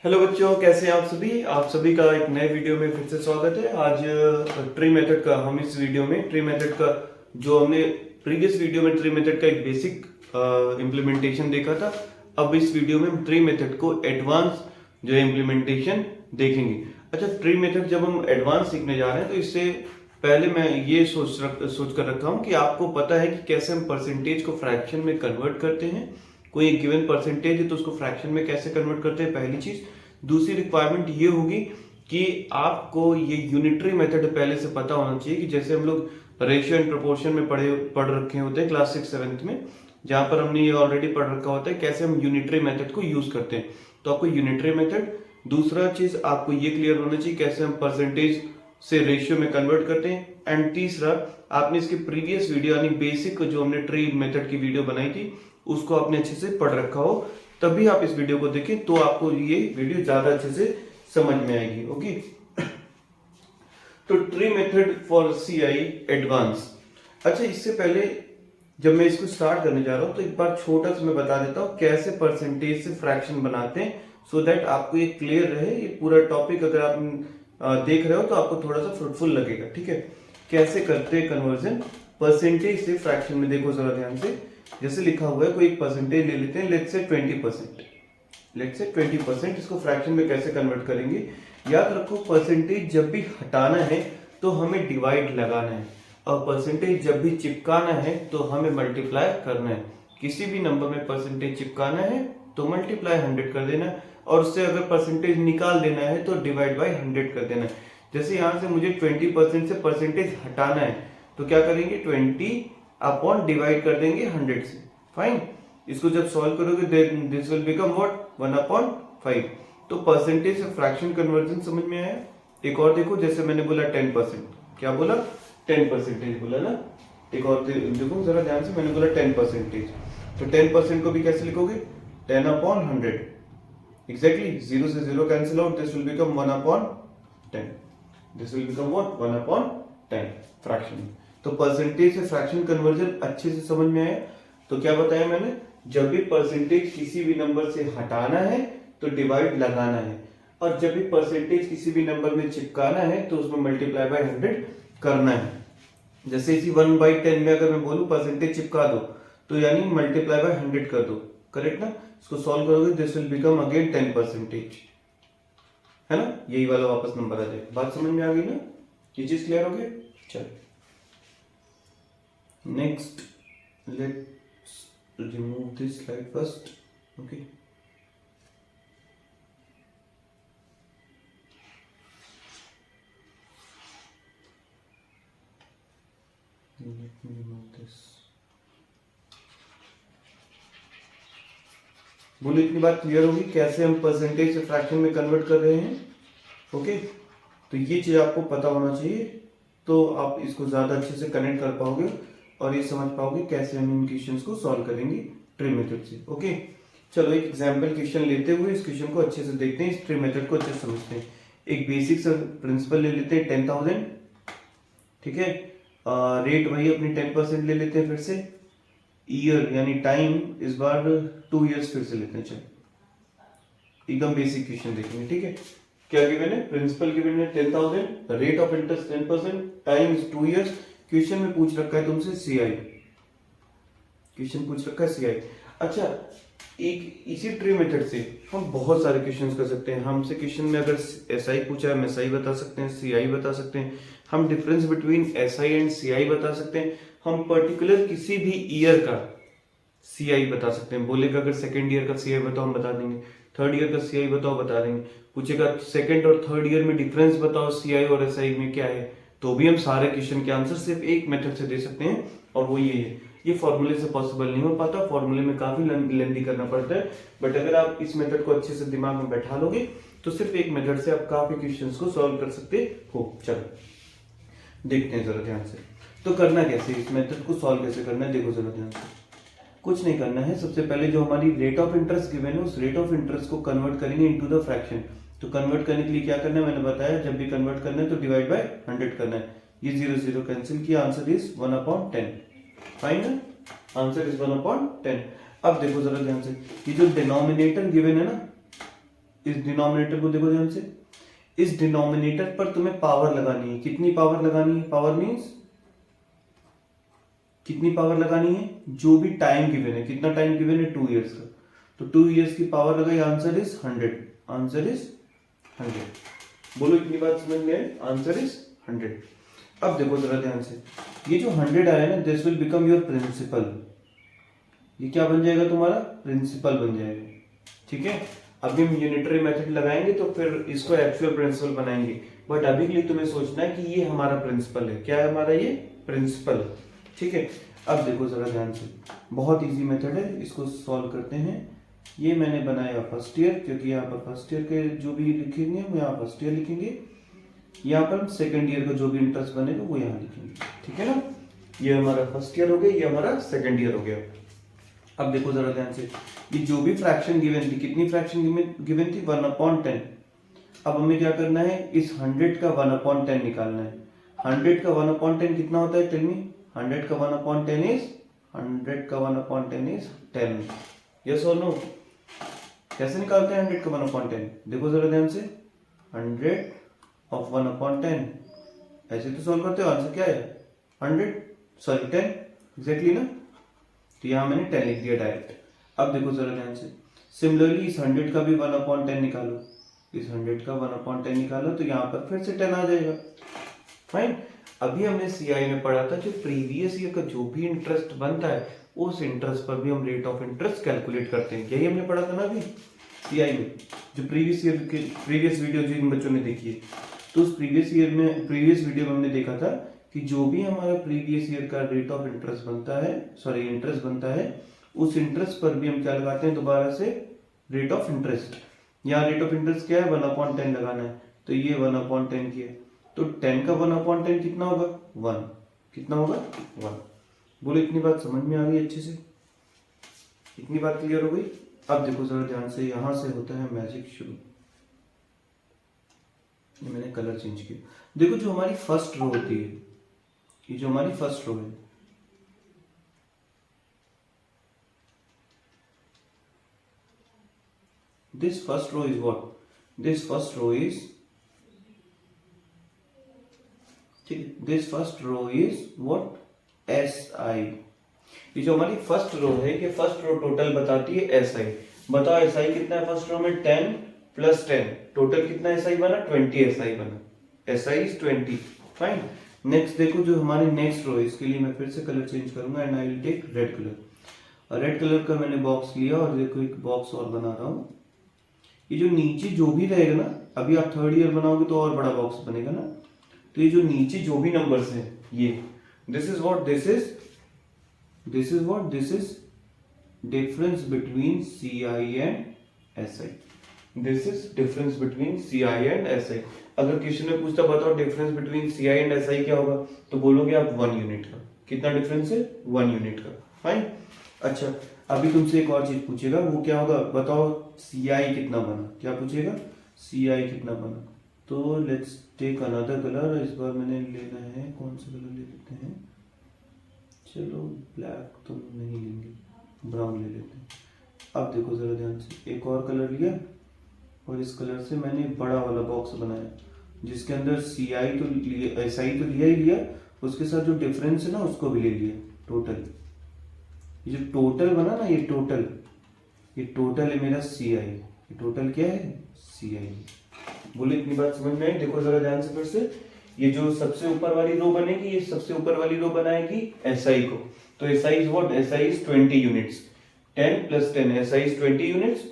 Hello बच्चों, कैसे हैं आप सभी का एक नए वीडियो में फिर से स्वागत है। आज ट्री मेथड का हम इस वीडियो में ट्री मेथड का जो हमने प्रीवियस वीडियो में ट्री मेथड का एक बेसिक इम्प्लीमेंटेशन देखा था, अब इस वीडियो में हम ट्री मेथड को एडवांस जो है इम्प्लीमेंटेशन देखेंगे। अच्छा, ट्री मेथड जब हम एडवांस सीखने जा रहे हैं तो इससे पहले मैं ये सोच कर रखा हूँ कि आपको पता है कि कैसे हम परसेंटेज को फ्रैक्शन में कन्वर्ट करते हैं। कोई एक गिवन परसेंटेज है तो उसको फ्रैक्शन में कैसे कन्वर्ट करते हैं, पहली चीज। दूसरी रिक्वायरमेंट ये होगी कि आपको ये यूनिटरी मेथड पहले से पता होना चाहिए कि जैसे हम लोग रेशियो एंड प्रोपोर्शन में पढ़ रखे होते हैं क्लास 6-7 में, जहां पर हमने ये ऑलरेडी पढ़ रखा होता है कैसे हम यूनिटरी मेथड को यूज करते हैं। तो आपको यूनिटरी मेथड, दूसरा चीज आपको ये क्लियर होना चाहिए कैसे हम परसेंटेज से रेशियो में कन्वर्ट करते हैं, एंड तीसरा आपने इसके प्रीवियस वीडियो यानी बेसिक जो हमने ट्री मेथड की वीडियो बनाई थी उसको आपने अच्छे से पढ़ रखा हो, तभी आप इस वीडियो को देखें तो आपको ये वीडियो ज्यादा अच्छे से समझ में आएगी। ओके, तो tree method for CI advance. अच्छा, इससे पहले जब मैं इसको स्टार्ट करने जा रहा हूं तो एक बार छोटा सा मैं बता देता हूं कैसे परसेंटेज से फ्रैक्शन बनाते हैं, सो दैट आपको ये क्लियर रहे। ये पूरा टॉपिक अगर आप देख रहे हो तो आपको थोड़ा सा फ्रूटफुल लगेगा। ठीक है, कैसे करते हैं कन्वर्जन परसेंटेज से फ्रैक्शन में। देखो जरा ध्यान से, जैसे लिखा हुआ है कोई एक परसेंटेज ले लेते हैं, लेट्स से 20%। लेट्स से 20%, इसको फ्रैक्शन में कैसे कन्वर्ट करेंगे। याद रखो, परसेंटेज जब भी हटाना है तो हमें डिवाइड लगाना है, और परसेंटेज जब भी चिपकाना है तो हमें मल्टीप्लाई करना है। किसी भी नंबर में परसेंटेज चिपकाना है तो मल्टीप्लाई 100 कर देना है, और उससे अगर परसेंटेज निकाल देना है तो डिवाइड बाई 100 कर देना है। जैसे यहां से मुझे 20% से परसेंटेज हटाना है तो क्या करेंगे, 20 अपॉन डिवाइड कर देंगे 100 से। फाइन, इसको जब सॉल्व करोगे दिस विल बिकम व्हाट, 1/5। तो परसेंटेज से फ्रैक्शन कन्वर्जन समझ में आया। एक और देखो, जैसे मैंने बोला 10%, क्या बोला, 10% बोला ना। एक और देखो जरा ध्यान से, मैंने बोला 10%, तो 10% को भी कैसे लिखोगे, 10/100। एग्जैक्टली, 0 से 0 cancel out, this will become 1/10। This will become what, 1/10 fraction. तो परसेंटेज से फ्रैक्शन कन्वर्जन अच्छे से समझ में आया। तो क्या बताया मैंने, जब भी परसेंटेज किसी भी नंबर से हटाना है तो डिवाइड लगाना है, और जब भी परसेंटेज किसी भी नंबर में चिपकाना है तो उसमें मल्टीप्लाई बाय 100 करना है। जैसे इसी 1/10 में अगर मैं बोलूं परसेंटेज चिपका दो तो यानी मल्टीप्लाई बाय 100 कर दो, करेक्ट ना। इसको सॉल्व करोगे, दिस विल बिकम अगेन 10%, है ना। यही वाला वापस नंबर आ जाएगा। बात समझ में आ गई ना, ये चीज क्लियर हो गई। चलो next, let's remove this slide first. Okay, let me remove this. बोलो, इतनी बात क्लियर होगी कैसे हम परसेंटेज से फ्रैक्शन में कन्वर्ट कर रहे हैं। ओके, तो ये चीज आपको पता होना चाहिए, तो आप इसको ज्यादा अच्छे से कनेक्ट कर पाओगे और ये समझ पाओगे कैसे हम इन क्वेश्चंस को सॉल्व करेंगे ट्री मेथड से। ओके, चलो एक एग्जांपल क्वेश्चन लेते हुए इस क्वेश्चन को अच्छे से देखते हैं, इस ट्री मेथड को अच्छे से समझते हैं। एक बेसिक सा प्रिंसिपल ले लेते हैं, 10,000। ठीक है, रेट वही अपनी 10% ले लेते हैं। फिर से ईयर यानी टाइम, इस बार 2 इयर्स फिर से लेते हैं। चलो एकदम बेसिक क्वेश्चन देखेंगे। ठीक है, क्या गिवन है, प्रिंसिपल गिवन है 10,000, rate of interest 10%, time is 2 years. Question में पूछ रखा है तुमसे सीआई, क्वेश्चन पूछ रखा है सीआई। अच्छा, एक इसी ट्री मेथड से हम बहुत सारे क्वेश्चंस कर सकते हैं। हमसे क्वेश्चन में अगर एसआई पूछा है, हम एसआई बता सकते हैं, सीआई बता सकते हैं, हम difference between SI and CI बता सकते हैं, हम पर्टिकुलर किसी भी ईयर का सीआई बता सकते हैं। बोलेगा अगर सेकेंड ईयर का सीआई बताओ, हम बता देंगे। थर्ड ईयर का सीआई बताओ, बता देंगे। पूछेगा सेकेंड और थर्ड ईयर में डिफरेंस बताओ सीआई और एसआई में क्या है, तो भी हम सारे क्वेश्चन के आंसर सिर्फ एक मेथड से दे सकते हैं, और वो ये है। ये फॉर्मूले से पॉसिबल नहीं हो पाता, फॉर्मूले में काफी लेंथी करना पड़ता है, बट अगर आप इस मेथड को अच्छे से दिमाग में बैठा लोगे तो सिर्फ एक मेथड से आप काफी क्वेश्चंस को सॉल्व कर सकते हो। चलो देखते हैं जरा ध्यान से। तो करना कैसे, इस मेथड को सॉल्व कैसे करना है, देखो जरा ध्यान से। कुछ नहीं करना है, सबसे पहले जो हमारी रेट ऑफ इंटरेस्ट गिवन है उस रेट ऑफ इंटरेस्ट को कन्वर्ट करेंगे इनटू द फ्रैक्शन। तो कन्वर्ट करने के लिए क्या करना है, मैंने बताया जब भी कन्वर्ट करना है तो डिवाइड बाय 100 करना है। ये 0 0 कैंसिल किया, आंसर इज 1/10। फाइन है, आंसर इज 1/10। अब देखो जरा ध्यान से, ये जो डिनोमिनेटर गिवन है ना, इस डिनोमिनेटर को देखो ध्यान से, इस डिनोमिनेटर पर तुम्हें पावर लगानी है। कितनी पावर लगानी है? पावर मीन्स कितनी पावर लगानी है? जो भी टाइम गिवन है, कितना टाइम गिवन है? 2 इयर्स का, तो 2 इयर्स की पावर लगाई, आंसर इज 100, आंसर इज 100। बोलो इतनी बात समझ में है? Answer is 100। अब देखो जरा ध्यान से, ये जो 100 आया ना, this will become your principal. ये क्या बन जाएगा? तुम्हारा प्रिंसिपल बन जाएगा। ठीक है, अभी हम यूनिटरी मेथड लगाएंगे तो फिर इसको एक्चुअल प्रिंसिपल बनाएंगे, बट अभी के लिए तुम्हें सोचना है कि ये हमारा प्रिंसिपल है। क्या है हमारा? ये प्रिंसिपल। ठीक है, अब देखो जरा ध्यान से, बहुत इजी मेथड है, इसको सॉल्व करते हैं। ये मैंने बनाया फर्स्ट ईयर, क्योंकि यहाँ पर फर्स्ट ईयर के जो भी लिखेंगे हम यहाँ फर्स्ट ईयर लिखेंगे, यहाँ पर सेकंड ईयर का जो भी इंटरेस्ट बनेगा वो यहाँ लिखेंगे। ठीक है ना, ये हमारा फर्स्ट ईयर हो गया, ये हमारा सेकंड ईयर हो गया। अब देखो जरा ध्यान से, ये जो भी फ्रैक्शन गिवन थी, कितनी फ्रैक्शन गिवन थी? 1/10। अब हमें क्या करना है? इस 100 का 1/10 निकालना है। 100 का 1/10 कितना होता है? Tell me. 100 का 1/10 इज 100 का 1/10 इज 10। यस और नो? कैसे निकालते हैं 100 का 1/10? देखो जरा ध्यान से, 100 ऑफ 1/10 ऐसे तो सॉल्व करते हो, आंसर क्या है? 100 सॉरी 10 एग्जैक्टली ना, तो यहां मैंने 10 लिख दिया डायरेक्ट। अब देखो जरा ध्यान से, सिमिलरली इस 100 का भी 1/10 निकालो, इस 100 का 1/10 निकालो, तो यहाँ पर फिर से 10 आ जाएगा। फाइन। अभी हमने सीआई में पढ़ा था, जो प्रीवियस ईयर का जो भी इंटरेस्ट बनता है उस इंटरेस्ट पर भी हम रेट ऑफ इंटरेस्ट कैलकुलेट करते हैं। यही हमने पढ़ा था ना अभी सीआई में, जो प्रीवियस ईयर के प्रीवियस वीडियो जिन बच्चों ने देखी है, तो उस प्रीवियस वीडियो में हमने देखा था कि जो भी हमारा प्रीवियस ईयर का रेट ऑफ इंटरेस्ट बनता है, सॉरी इंटरेस्ट बनता है, उस इंटरेस्ट पर भी हम क्या लगाते हैं? दोबारा से रेट ऑफ इंटरेस्ट। यहाँ रेट ऑफ इंटरेस्ट क्या है? 1/10 लगाना है, तो ये 1/10 की है, तो 10 का 1/10 कितना होगा? 1। कितना होगा? 1। बोलो इतनी बात समझ में आ गई अच्छे से? इतनी बात क्लियर हो गई? अब देखो जरा ध्यान से, यहां से होता है मैजिक शुरू। ये मैंने कलर चेंज किया। देखो जो हमारी फर्स्ट रो होती है, ये जो हमारी फर्स्ट रो है, this first row is what? This first row is, ठीक है, this first row is what? S I. ये जो हमारी फर्स्ट रो है, ये फर्स्ट रो टोटल बताती है एस आई। बताओ एस आई कितना है फर्स्ट रो में? 10 + 10, टोटल कितना एस आई बना? 20 एस आई बना। S I is 20। Fine. Next देखो जो हमारी नेक्स्ट रो है, इसके लिए मैं फिर से कलर चेंज करूंगा and I will take red colour. और रेड कलर का मैंने बॉक्स लिया और देखो एक बॉक्स और बना रहा हूं। ये जो नीचे जो भी रहेगा ना, अभी आप थर्ड ईयर बनाओगे तो और बड़ा बॉक्स बनेगा ना, तो ये जो नीचे जो भी नंबर्स हैं, ये this is what? This is what? This is difference between CI and SI. This is difference between CI and SI. अगर क्वेश्चन में पूछता बताओ difference between CI and SI क्या होगा, तो बोलोगे आप 1 यूनिट का। कितना डिफरेंस है? 1 यूनिट का। फाइन। अच्छा, अभी तुमसे एक और चीज पूछेगा, वो क्या होगा? बताओ सीआई कितना बना। क्या पूछेगा? सीआई कितना बना। तो लेट्स टेक अनदर कलर। इस बार मैंने लेना है, कौन सा कलर ले लेते हैं? चलो ब्लैक तो नहीं लेंगे, ब्राउन ले लेते हैं। अब देखो जरा ध्यान से, एक और कलर लिया और इस कलर से मैंने बड़ा वाला बॉक्स बनाया, जिसके अंदर सी आई तो लिया, एस आई तो लिया ही लिया, उसके साथ जो डिफरेंस है ना उसको भी ले लिया। टोटल, ये जो टोटल बना ना, ये टोटल है मेरा सी आई। ये टोटल क्या है? सी आई। बोले इतनी बात समझ में आई? देखो जरा ध्यान से फिर से, ये जो सबसे ऊपर वाली रो बनेगी, ये सबसे ऊपर वाली रो बनाएगी एसआई को। तो SI is what? SI is 20 units. 10 + 10, SI is 20 units.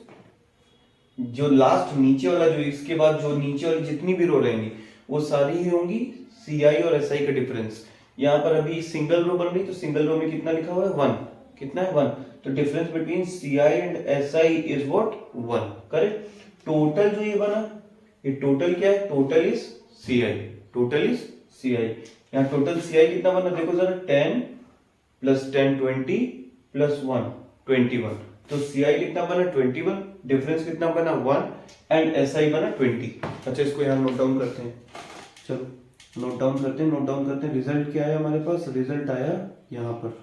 जो लास्ट नीचे वाला, जो इसके बाद जो नीचे वाली जितनी भी रो रहेंगी वो सारी ही होंगी सीआई और एसआई का डिफरेंस। यहाँ पर अभी सिंगल रो बन रही, तो सिंगल रो में कितना लिखा हुआ है? 1। कितना है? 1। तो difference between CI and SI is what? 1। Correct. Total जो ये बना, ये टोटल क्या है? Total is CI. Total is CI. यहाँ टोटल सीआई कितना बना? देखो जरा, 10 + 10 20 + 1 21। तो सीआई कितना बना? 21। डिफरेंस कितना बना? 1 एंड एसआई बना 20। अच्छा, इसको यहाँ नोट डाउन करते हैं। चलो नोट डाउन करते हैं। रिजल्ट क्या है हमारे पास? रिजल्ट आया यहाँ पर,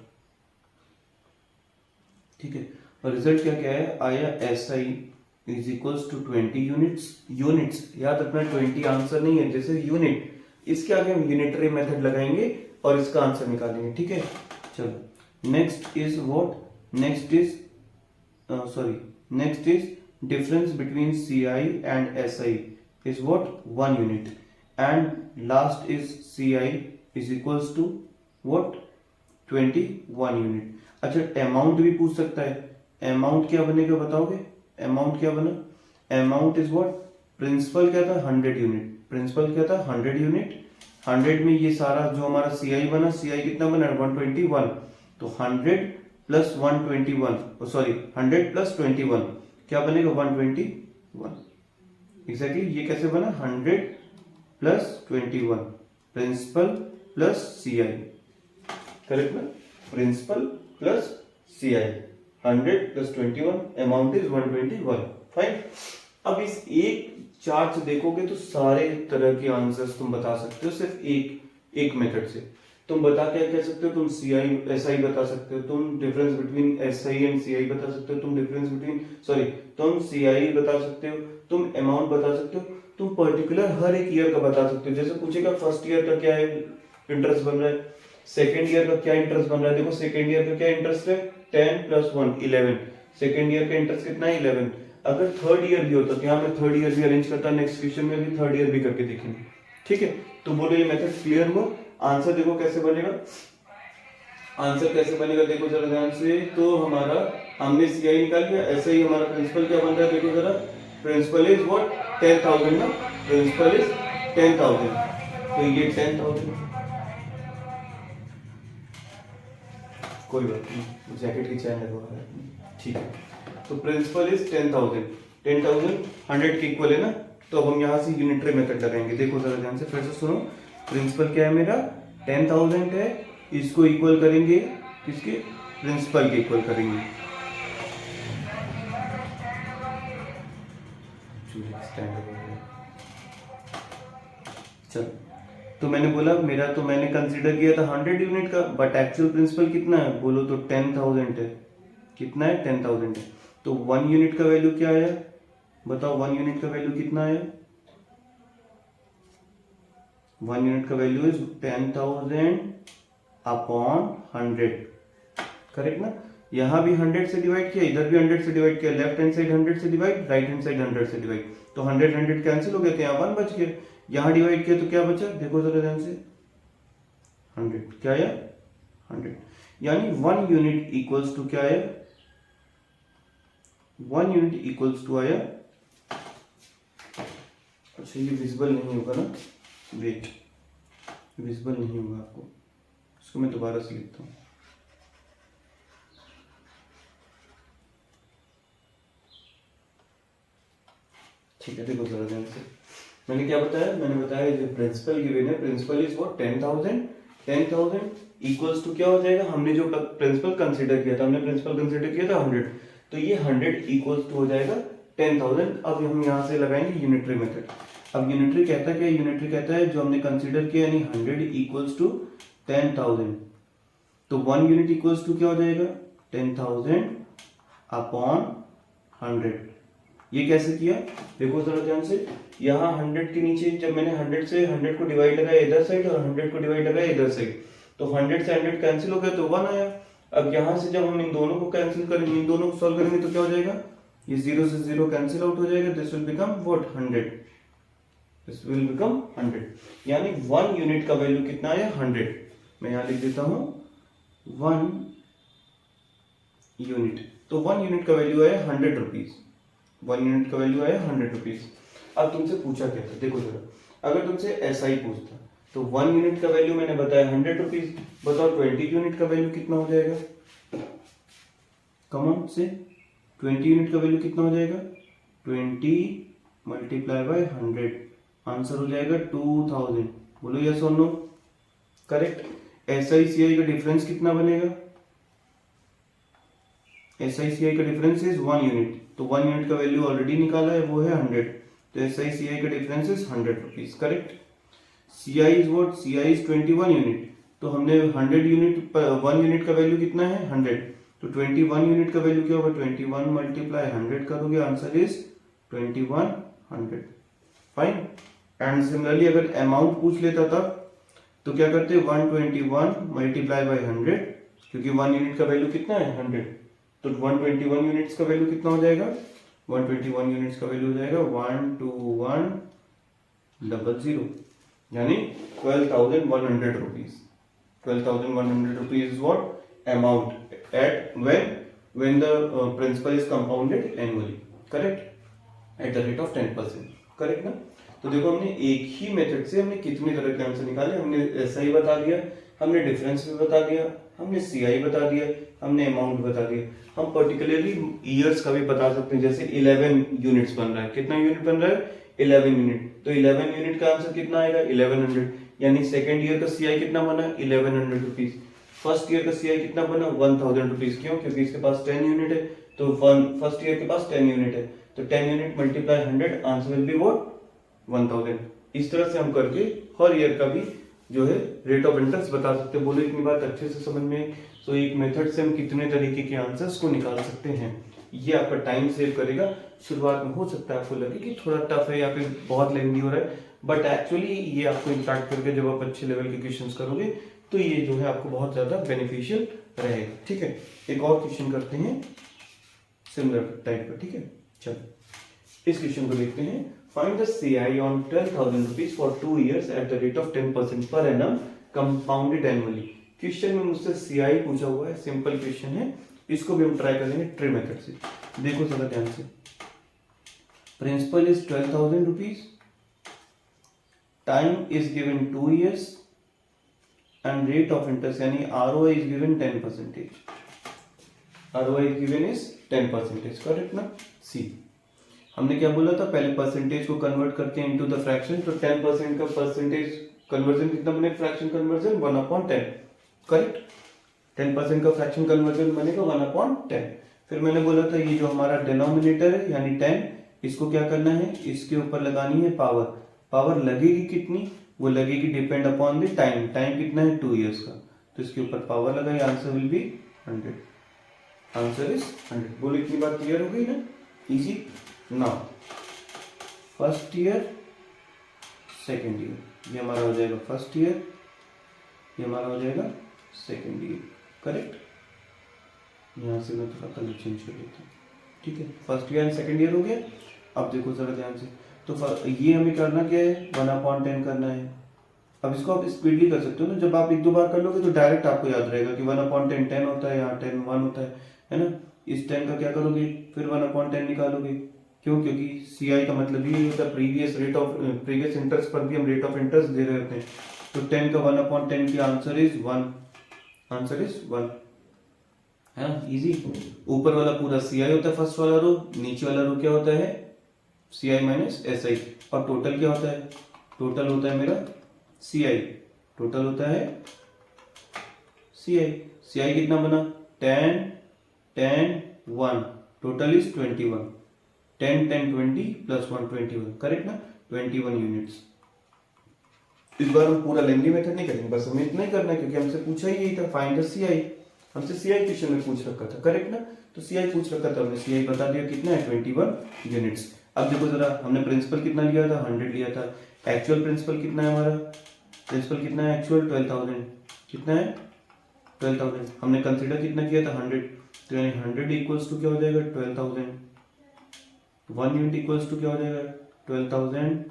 ठीक है। और रिजल्ट क्या क्या है? आया SI is equals to 20 units याद रखना 20 आंसर नहीं है, जैसे यूनिट इसके आगे हम यूनिटरी मेथड लगाएंगे और इसका आंसर निकालेंगे, ठीक है। चलो next is what, next is difference between CI and SI is what 1 unit and last is CI is equals to what 21 unit। अच्छा अमाउंट भी पूछ सकता है, अमाउंट क्या बनेगा बताओगे, अमाउंट क्या बना, अमाउंट इज व्हाट, प्रिंसिपल क्या था 100 यूनिट, प्रिंसिपल क्या था 100 यूनिट, 100 में ये सारा जो हमारा CI बना, CI कितना बना 121, तो 100 प्लस 121 सॉरी 100 प्लस 21 क्या बनेगा 121 एग्जैक्टली। ये कैसे बना 100 plus 21 principal plus CI, correct ना, principal plus CI 100 plus 21 amount is 121 fine. अब इस एक चार्ट से देखोगे तो सारे तरह के आंसर्स तुम बता सकते हो सिर्फ एक मेथड से। तुम बता क्या कह सकते हो, तुम SI बता सकते हो, तुम difference between SI and CI बता सकते हो, तुम CI बता सकते हो, तुम अमाउंट बता सकते हो, तुम पर्टिकुलर हर एक ईयर का बता सकते हो। जैसे पूछेगा फर्स्ट ईयर का क्या है इंटरेस्ट बन रहा है, सेकेंड ईयर का क्या इंटरेस्ट बन रहा है, देखो सेकेंड ईयर का क्या इंटरेस्ट है 10 प्लस 1 11, सेकेंड ईयर का इंटरेस्ट कितना है 11। अगर थर्ड ईयर भी होता तो यहाँ मैं थर्ड ईयर भी अरेंज करता, नेक्स्ट क्वेश्चन में भी थर्ड ईयर भी करके देखेंगे, ठीक है। तो बोलो ये मेथड क्लियर हुआ। आंसर देखो कैसे बनेगा, आंसर कैसे बनेगा देखो जरा ध्यान से। तो हमारा हमने CI निकाल लिया, ऐसे ही हमारा प्रिंसिपल क्या बन रहा है देखो जरा, प्रिंसिपल इज व्हाट 10,000 ना, प्रिंसिपल इज 10,000, तो ये 10,000 कोई बात नहीं, जैकेट की चैन लगवा रहा है, ठीक है। तो प्रिंसिपल इज 10,000 100 के इक्वल है ना, तो हम यहाँ से यूनिटरी मेथड लगाएंगे। देखो जरा ध्यान से फिर से सुनो, प्रिंसिपल क्या है मेरा 10,000 है, इसको इक्वल करेंगे किसके, प्रिंसिपल के इक्वल करेंगे। चलो तो मैंने बोला मेरा, तो मैंने कंसीडर किया था 100 यूनिट का, बट एक्चुअल प्रिंसिपल कितना है बोलो तो 10,000 है, कितना है 10,000 है। तो 1 यूनिट का वैल्यू क्या आया बताओ, 1 यूनिट का वैल्यू कितना आया, 1 यूनिट का वैल्यू इज 10,000 अपॉन 100, करेक्ट ना। यहां भी 100 से डिवाइड किया, इधर भी 100 से डिवाइड किया, लेफ्ट हैंड साइड 100 से डिवाइड, राइट हैंड साइड 100 से डिवाइड, तो 100 कैंसिल हो गए, तो यहाँ 1 बच गया। यहां डिवाइड किया तो क्या बचा देखो जरा ध्यान से, 100 क्या आया 100, यानी 1 यूनिट इक्वल्स टू क्या आया, 1 यूनिट इक्वल्स टू आया। अच्छा ये विजिबल नहीं होगा ना, वेट विजिबल नहीं होगा आपको, इसको मैं दोबारा से लिखता हूँ। ठीक है देखो जरा ध्यान से, मैंने क्या बताया, मैंने बताया जो प्रिंसिपल गिवन है, principal is what 10,000 equals to क्या हो जाएगा, हमने जो प्रिंसिपल कंसीडर किया था, हमने प्रिंसिपल कंसीडर किया था 100, तो ये 100 इक्वल्स टू हो जाएगा 10,000। अब हम यहाँ से लगाएंगे यूनिटरी मेथड। अब यूनिटरी कहता है क्या, यूनिटरी कहता है जो हमने कंसीडर किया यानी 100 इक्वल्स टू 10,000, तो 1 यूनिट इक्वल्स टू क्या हो जाएगा 10,000 अपॉन 100। ये कैसे किया देखो जरा ध्यान से, यहाँ 100 के नीचे जब मैंने 100 से 100 को डिवाइड लगाया इधर साइड और 100 को डिवाइड लगाया इधर साइड, तो 100 से 100 कैंसिल हो गया तो 1 आया। अब यहाँ से जब हम इन दोनों को कैंसिल करेंगे, इन दोनों को सॉल्व करेंगे तो क्या हो जाएगा, ये 0 से 0 कैंसिल आउट हो जाएगा, this will become what 100, this will become 100, यानी 1 यूनिट का वैल्यू कितना आया 100। मैं यहाँ लिख देता हूँ 1 यूनिट, तो 1 यूनिट का वैल्यू आया 100 रुपीज, 1 यूनिट का वैल्यू आया 100 रुपीज। अब तुमसे पूछा क्या था देखो जरा, अगर तुमसे SI पूछता तो 1 यूनिट का वैल्यू मैंने बताया 100 रुपीज, बताओ 20 यूनिट का वैल्यू कितना हो जाएगा, कम से 20 यूनिट का वैल्यू कितना हो जाएगा, 20 मल्टीप्लाई बाय 100, आंसर हो जाएगा 2000। बोलो यस और नो, करेक्ट। SI CI का डिफरेंस कितना बनेगा, SI CI का डिफरेंस इज 1 यूनिट, तो 1 यूनिट का वैल्यू ऑलरेडी निकाला है वो है 100, तो SI CI का difference is 100 rupees, correct. CI is what, CI is 21 unit, तो हमने 100 यूनिट 1 यूनिट का वैल्यू कितना है 100, तो 21 यूनिट का वैल्यू क्या होगा 21 मल्टीप्लाई 100 करोगे answer is 2100, fine. And similarly अगर अमाउंट पूछ लेता था तो क्या करते, 121 मल्टीप्लाई बाई 100, क्योंकि 1 यूनिट का वैल्यू कितना है 100, तो 121 यूनिट्स का वैल्यू कितना हो जाएगा, 121 यूनिट्स का वैल्यू हो जाएगा 12100, यानी 12,100 rupees. 12,100 rupees is what amount at when the principal is compounded annually, correct, at the rate of 10%, correct ना। तो देखो हमने एक ही मेथड से हमने कितने तरह के आंसर निकाले, हमने एसआई बता दिया, हमने डिफरेंस भी बता दिया, हमने सीआई बता दिया, हमने अमाउंट बता दिया। हम पर्टिकुलरली ईयर्स का भी बता सकते हैं, जैसे 11 यूनिट्स बन रहा है, कितना यूनिट बन रहा है 11 यूनिट, तो 11 यूनिट का आंसर कितना आएगा 1100, यानी सेकेंड ईयर का सीआई कितना बना 1100 रुपीज, फर्स्ट ईयर का सीआई कितना बना 1000 रुपीज, क्यों, क्योंकि इसके पास 10 यूनिट है, तो फर्स्ट ईयर के पास 10 यूनिट है, तो 10 unit multiply 100, answer will be what 1000। इस तरह से हम करके हर ईयर का भी जो है रेट ऑफ इंटरेस्ट बता सकते हैं। बोलो इतनी बात अच्छे से समझ में, तो एक मेथड से हम कितने तरीके के आंसर्स को निकाल सकते हैं। ये आपका टाइम सेव करेगा। शुरुआत में हो सकता है आपको लगे कि थोड़ा टफ है या फिर बहुत लेंथी हो रहा है, बट एक्चुअली ये आपको इंपैक्ट करके जब आप अच्छे लेवल के क्वेश्चंस करोगे तो ये जो है आपको बहुत ज्यादा बेनिफिशियल रहेगा। ठीक है, एक और क्वेश्चन करते हैं सिमिलर टाइप का। ठीक है, चलो इस क्वेश्चन को देखते हैं। Find the CI on 12,000 rupees for 2 years at the rate of 10% per annum compounded annually. Question में मुझसे सीआई पूछा हुआ है, सिंपल क्वेश्चन है, इसको भी हम ट्राई करेंगे ट्री मेथड से। देखो जरा ध्यान से, principal is 12,000 rupees, time is given 2 years and rate of interest यानी ROI is given 10%. ROI is given is 10%, correct ना। सी हमने क्या बोला था, पहले परसेंटेज को कन्वर्ट करते हैं इनटू द फ्रैक्शन, तो 10% का परसेंटेज कन्वर्जन कितना बने, फ्रैक्शन कन्वर्जन 1/10, करेक्ट। 10% का फ्रैक्शन कन्वर्जन बनेगा 1/10। फिर मैंने बोला था ये जो हमारा डिनोमिनेटर है यानी 10, इसको क्या करना है, इसके ऊपर लगानी है पावर। पावर लगेगी कितनी, वो लगेगी depend upon the time. Time कितना है 2 years का, तो इसके ऊपर पावर लगाई, answer will be 100। Answer is 100। बोलो इतनी बात क्लियर हो गई ना, easy. Now first year second year, ये हमारा हो जाएगा फर्स्ट ईयर, ये हमारा हो जाएगा सेकेंड ईयर, करेक्ट। यहां से मैं थोड़ा कलर चेंज कर देता हूँ। ठीक है, first year and second year हो गया। अब देखो जरा ध्यान से, तो ये हमें करना क्या है, 1/10 करना है। अब इसको आप स्पीडली कर सकते हो ना, जब आप 1-2 बार कर लोगे तो डायरेक्ट आपको याद रहेगा कि 1/10 10 होता है, यहाँ 10 1 होता है ना। इस 10 का क्या करोगे, फिर 1/10 निकालोगे, क्यों, क्योंकि सीआई का मतलब ये होता है previous rate of previous interest पर भी हम रेट ऑफ इंटरेस्ट दे रहे होते हैं। तो 10 का 1/10 की आंसर इज 1, आंसर इज 1 है ना, इजी। ऊपर वाला पूरा सीआई होता है फर्स्ट वाला रो, नीचे वाला रो क्या होता है सीआई माइनस एसआई, और टोटल क्या होता है, टोटल होता है मेरा सीआई, टोटल होता है सीआई। सीआई कितना बना 10 10 1, टोटल इज 21, 10 10 20 प्लस 1 21, करेक्ट ना, 21 यूनिट्स। इस बार हम पूरा लेंथी मेथड नहीं करेंगे, बस हमें इतना ही करना है क्योंकि हमसे पूछा ही यही था, फाइंड द सीआई। हमसे सीआई क्वेश्चन में पूछ रखा था, करेक्ट ना। तो सीआई पूछ रखा था, हमने सीआई बता दिया कितना है 21 यूनिट्स। अब देखो जरा, हमने प्रिंसिपल कितना लिया था 100 लिया था, एक्चुअल प्रिंसिपल कितना है हमारा, प्रिंसिपल कितना है एक्चुअल 12,000, कितना है 12,000। हमने कंसीडर कितना किया था 100, तो यानी 100 इक्वल्स टू क्या हो जाएगा 12,000, 1 यूनिट इक्वल्स टू क्या हो जाएगा 12,000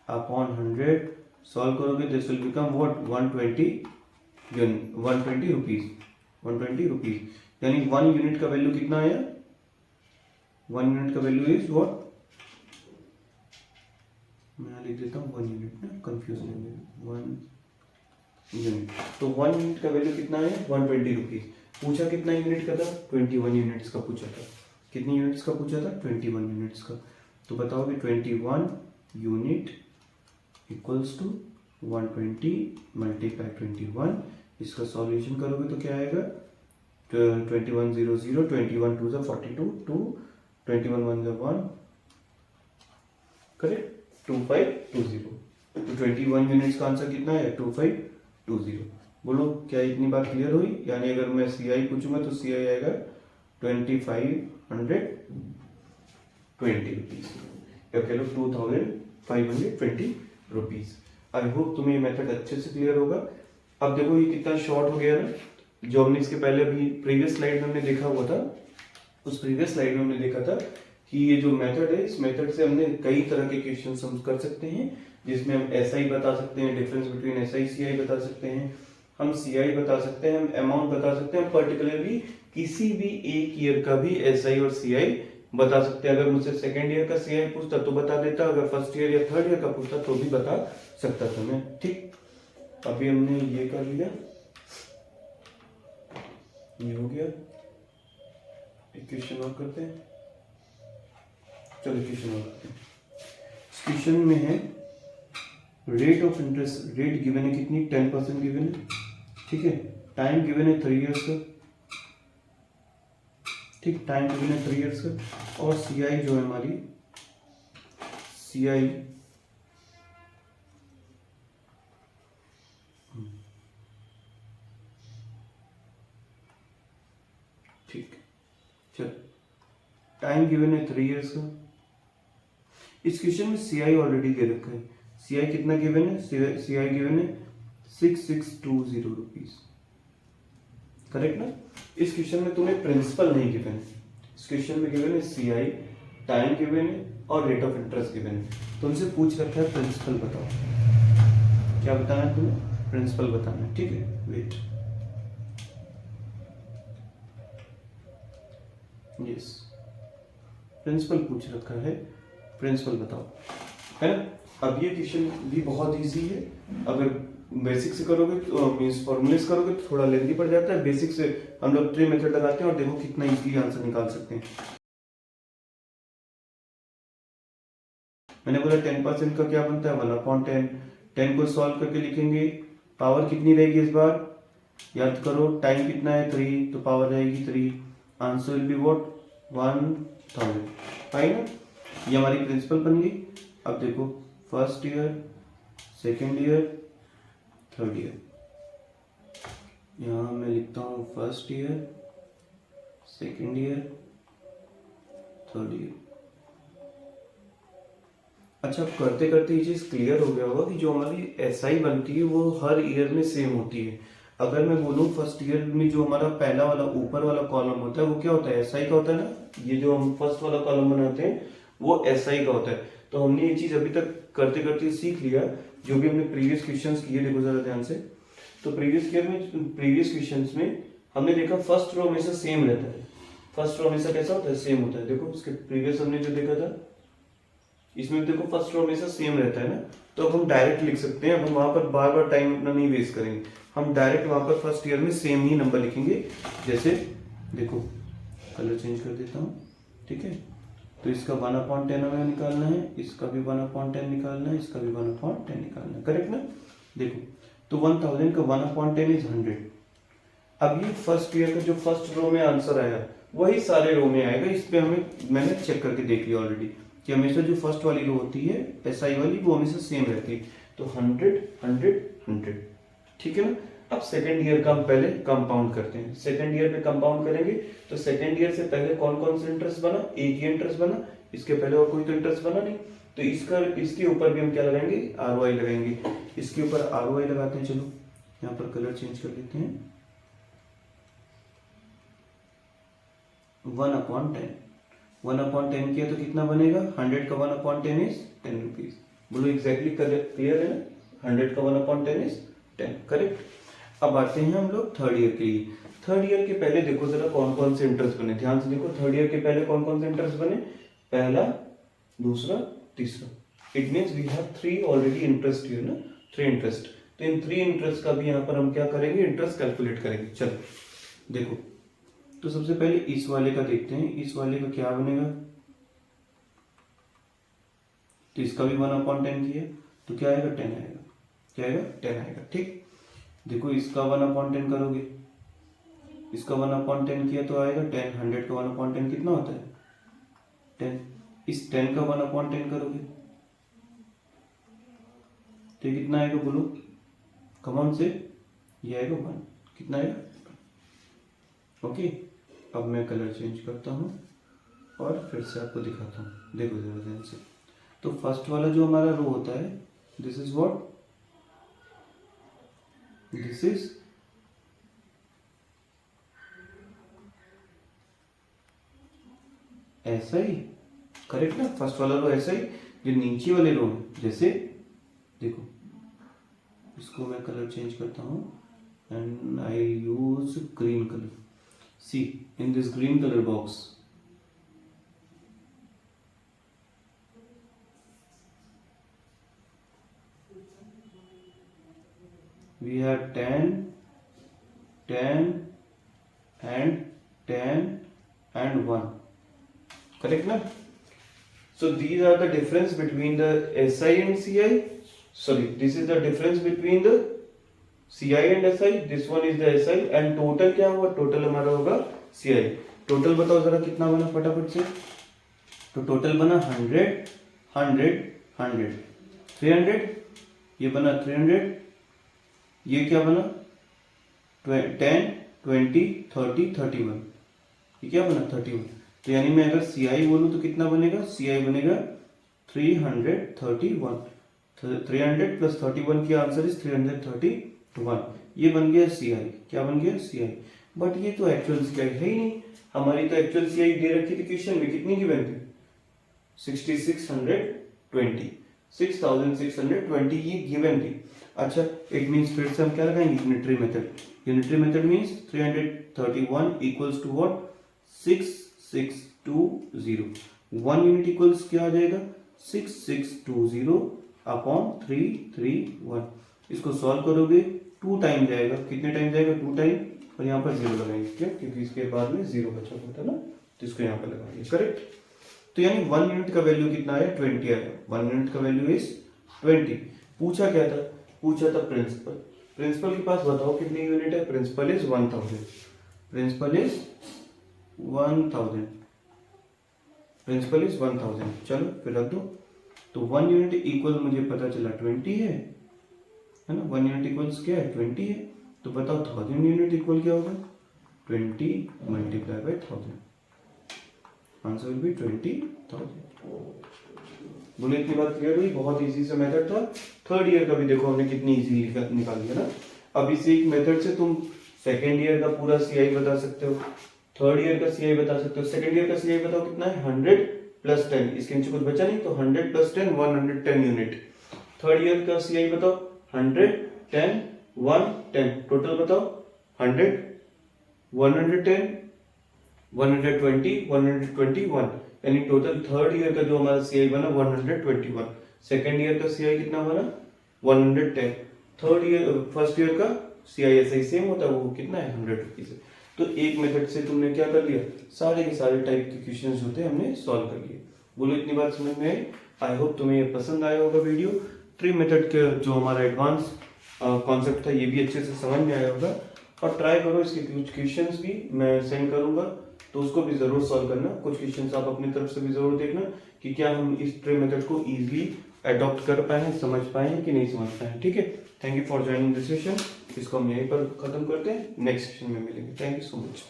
अपॉन 100। सॉल्व करोगे this will become what 120 rupees, 120 rupees, यानी 1 यूनिट का वैल्यू कितना आया, 1 यूनिट का वैल्यू इज व्हाट, मैं लिख देता हूँ 1 यूनिट ना, कंफ्यूज नहीं होगा, 1 यूनिट। तो 1 यूनिट का वैल्यू कितना है 120 रुपीज। पूछा कितना यूनिट का था 21 यूनिट्स का पूछा था। कितनी यूनिट्स का पूछा था 21 यूनिट्स का। तो बताओ कि 21 यूनिट इक्वल्स टू 120 मल्टीप्लाई 21। इसका सॉल्यूशन करोगे तो क्या आएगा 2100, 21 2 42, 2 21 1 1, करेक्ट 2520। तो 21 यूनिट्स का आंसर कितना है 2520। बोलो क्या इतनी बात क्लियर हुई। यानी अगर मैं सीआई पूछूंगा तो सीआई आएगा 2520 रुपीज। या कह लो 2520 रुपीज। आई होप तुम्हें ये मेथड अच्छे से क्लियर होगा। अब देखो ये कितना शॉर्ट हो गया ना, जो हमने इसके पहले अभी प्रीवियस स्लाइड में हमने देखा हुआ था, उस प्रीवियस स्लाइड में हमने देखा था कि ये जो मेथड है, इस मेथड से हमने कई तरह के क्वेश्चन हम कर सकते हैं, जिसमें हम एसआई बता सकते हैं, डिफरेंस बिटवीन एसआई सीआई बता सकते हैं, हम सीआई बता सकते हैं, हम अमाउंट बता सकते हैं, पर्टिकुलरली किसी भी एक ईयर का भी एसआई और सीआई बता सकते हैं। अगर मुझसे सेकेंड ईयर का सीआई पूछता तो बता देता, अगर फर्स्ट ईयर या थर्ड ईयर का पूछता तो भी बता सकता था मैं। ठीक, अभी हमने ये कर लिया, ये हो गया। एक क्वेश्चन और करते हैं, चलो क्वेश्चन और करते हैं। क्वेश्चन में है rate of interest, rate given है कितनी, 10% गिवन है, ठीक है। टाइम गिवन है 3 इयर्स का, ठीक, टाइम गिवन है 3 इयर्स का। और सीआई जो है हमारी, सीआई ठीक, चल टाइम गिवन है 3 इयर्स का। इस क्वेश्चन में सीआई ऑलरेडी दे रखा है। सीआई कितना गिवन है, सीआई गिवन है 6620 रुपीज, करेक्ट ना। इस क्वेश्चन में तुम्हें प्रिंसिपल नहीं गिवन है, इस क्वेश्चन में गिवन है सीआई, टाइम गिवन है और रेट ऑफ इंटरेस्ट गिवन है। तुमसे पूछ रखा है प्रिंसिपल बताओ, क्या बताना है तुम्हें, प्रिंसिपल बताना है, ठीक है। वेट, यस, प्रिंसिपल पूछ रखा है, प्रिंसिपल बताओ, है ना। अब ये क्वेश्चन भी बहुत इजी है, अगर बेसिक से करोगे तो मींस फॉर्मूले से करोगे तो थोड़ा लेंथी पड़ जाता है। बेसिक से हम लोग ट्री मेथड लगाते हैं और देखो कितना इजीली आंसर निकाल सकते हैं। मैंने बोला 10% का क्या बनता है, 1/10। 10 को सॉल्व करके लिखेंगे, पावर कितनी रहेगी इस बार, याद करो, टाइम कितना है 3, तो पावर रहेगी 3, answer will be what 1000, fine ना। ये हमारी प्रिंसिपल बन गई। अब देखो first year, second year, third year, यहां मैं लिखता हूं first year, second year, third year. अच्छा, करते करते ये चीज क्लियर हो गया होगा कि जो हमारी एसआई बनती है वो हर ईयर में सेम होती है। अगर मैं बोलूं फर्स्ट ईयर में जो हमारा पहला वाला ऊपर वाला कॉलम होता है वो क्या होता है, एसआई का होता है ना। ये जो हम फर्स्ट वाला कॉलम बनाते हैं वो एसआई का होता है। तो हमने ये चीज अभी तक करते करते सीख लिया, जो भी हमने प्रीवियस क्वेश्चंस किए, देखो जरा ध्यान से। तो प्रीवियस क्वेश्चंस में हमने देखा फर्स्ट रो हमेशा सेम रहता है, फर्स्ट रो हमेशा कैसा होता है, सेम होता है। देखो इसके प्रीवियस हमने जो देखा था, इसमें देखो फर्स्ट रो हमेशा सेम रहता है ना। तो अब हम डायरेक्ट लिख सकते हैं, अब हम वहां पर बार बार टाइम अपना नहीं वेस्ट करेंगे, हम डायरेक्ट वहां पर फर्स्ट ईयर में सेम ही नंबर लिखेंगे। जैसे देखो, कलर चेंज कर देता हूँ, ठीक है। तो इसका 1/10 हमें निकालना है, इसका भी 1/10 निकालना है, इसका भी 1/10 निकालना है, करेक्ट ना। देखो तो 1000 का 1/10 इज 100। अब ये फर्स्ट ईयर का जो फर्स्ट रो में आंसर आया वही सारे रो में आएगा। इस पे हमें मैंने चेक करके देख लिया ऑलरेडी कि हमेशा जो फर्स्ट वाली रो होती है एसआई वाली वो हमेशा सेम रहती है। तो 100 100 100, ठीक है ना। अब सेकंड ईयर का हम पहले कंपाउंड करते हैं। सेकंड ईयर पे कंपाउंड करेंगे तो सेकंड ईयर से पहले कौन कौन सा इंटरेस्ट बना, एक ही इंटरेस्ट बना, इसके पहले और कोई तो इंटरेस्ट बना नहीं। तो इसके ऊपर भी हम क्या लगाएंगे, आरओआई लगाएंगे। इसके ऊपर आरओआई लगाते हैं। चलो यहाँ पर कलर चेंज कर लेते हैं। 1/10, 1/10 किया तो कितना बनेगा, 100 का 1/10 इज 10 रुपीज। बोलो एग्जैक्टली क्लियर है ना, 100 का 1/10 इज 10, करेक्ट। अब आते हैं हम लोग थर्ड ईयर के लिए। थर्ड ईयर के पहले देखो जरा कौन कौन से इंटरेस्ट बने, ध्यान से देखो। थर्ड ईयर के पहले कौन कौन से इंटरेस्ट बने, पहला, दूसरा, तीसरा। It means we have 3 already interest here ना, 3 इंटरेस्ट। तो इन 3 इंटरेस्ट का भी यहाँ पर हम क्या करेंगे, इंटरेस्ट कैलकुलेट करेंगे। चलो देखो, तो सबसे पहले इस वाले का देखते हैं। इस वाले का क्या बनेगा, तो इसका भी 1/10 किया तो क्या आएगा, 10 आएगा। क्या आएगा, 10 आएगा, ठीक। देखो इसका 1/10 करोगे, इसका 1/10 किया तो आएगा 10। 100 का 1/10 कितना होता है, 10। इस 10 का 1/10 करोगे तो ये कितना आएगा, बोलो कमन से, ये आएगा 1। कितना आएगा, ओके। अब मैं कलर चेंज करता हूँ और फिर से आपको दिखाता हूँ। देखो जरा ध्यान से, तो फर्स्ट वाला जो हमारा रो होता है, this is what, this is ऐसा ही, करेक्ट ना। फर्स्ट वाला रो ऐसा ही, जो नीचे वाले रो है, जैसे देखो इसको मैं कलर चेंज करता हूं and I use green colour. See in this green colour box we have 10 10 and 10 and 1, correct na? So these are the difference between the SI and CI. Sorry, this is the difference between the CI and SI. This one is the SI and total क्या हुआ, total हमारा होगा CI। total बताओ जरा कितना बना फटाफट से। तो total बना 100 100 100 300, ये बना 300, ये क्या बना 10 20 30 31, ये क्या बना 31। तो यानी मैं अगर CI बोलूं तो कितना बनेगा, CI बनेगा 331। 300 प्लस 31 की आंसर इज 331। ये बन गया CI, क्या बन गया CI। बट ये तो एक्चुअल CI है ही नहीं, हमारी तो एक्चुअल CI दे रखी थी क्वेश्चन में, कितनी की बनती 6620, 6620 ये गिवन थी। अच्छा इट मींस फिर से हम क्या लगाएंगे, unitary method. Unitary method means 331 equals to what 6620। 1 unit equals क्या आ जाएगा 6620 अपॉन 331। इसको सॉल्व करोगे 2 टाइम जाएगा, कितने टाइम जाएगा 2 टाइम, और यहाँ पर 0 लगाएंगे, क्यों, क्योंकि इसके बाद में 0 बचा हुआ था ना, तो इसको यहाँ पर लगाएंगे, करेक्ट। तो यानी 1 यूनिट का वैल्यू कितना आया 20 आया, 1 यूनिट का वैल्यू इज 20। पूछा क्या था, पूछा था प्रिंसिपल। प्रिंसिपल के पास बताओ कितनी यूनिट है, principal is 1000, principal is 1000, principal is 1000। चलो फिर रख दो। तो 1 यूनिट इक्वल मुझे पता चला 20 है ना, 1 यूनिट इक्वल्स क्या है 20 है। तो बताओ 1000 यूनिट इक्वल क्या होगा 20 multiply by 1000, answer will be 20,000। बोले इतनी बात क्लियर हुई, बहुत इजी सा मेथड था। थर्ड ईयर का भी देखो हमने कितनी इजी निकाल लिया ना। अब इसी एक मेथड से तुम सेकेंड ईयर का पूरा CI बता सकते हो, थर्ड ईयर का CI बता सकते हो। सेकेंड ईयर का CI बताओ कितना है 100 प्लस 10, इसके नीचे कुछ बचा नहीं, तो 100 प्लस 10 110 यूनिट। थर्ड ईयर का CI बताओ 100 10 110, टोटल बताओ 100 110 120 121, यानी टोटल थर्ड ईयर का जो हमारा CI बना 121। सेकेंड ईयर का CI कितना बना 110। थर्ड ईयर फर्स्ट ईयर का CI ऐसा ही सेम होता है, वो कितना है 100 रुपीज है। तो एक मेथड से तुमने क्या कर लिया, सारे के सारे टाइप के क्वेश्चंस होते हैं हमने सॉल्व कर लिए। बोलो इतनी बात समझ में आई। आई होप तुम्हें ये पसंद आया होगा वीडियो। ट्री मेथड के जो हमारा एडवांस कॉन्सेप्ट था ये भी अच्छे से समझ में आया होगा, और ट्राई करो, इसके कुछ क्वेश्चंस भी मैं सेंड करूंगा तो उसको भी जरूर सॉल्व करना। कुछ क्वेश्चंस आप अपनी तरफ से भी जरूर देखना कि क्या हम इस ट्री मेथड को इजीली अडॉप्ट कर पाए हैं, समझ पाए हैं कि नहीं समझ पाए हैं। ठीक है, thank you for joining this session. इसको हम यहीं पर खत्म करते हैं, नेक्स्ट सेशन में मिलेंगे। Thank you so much.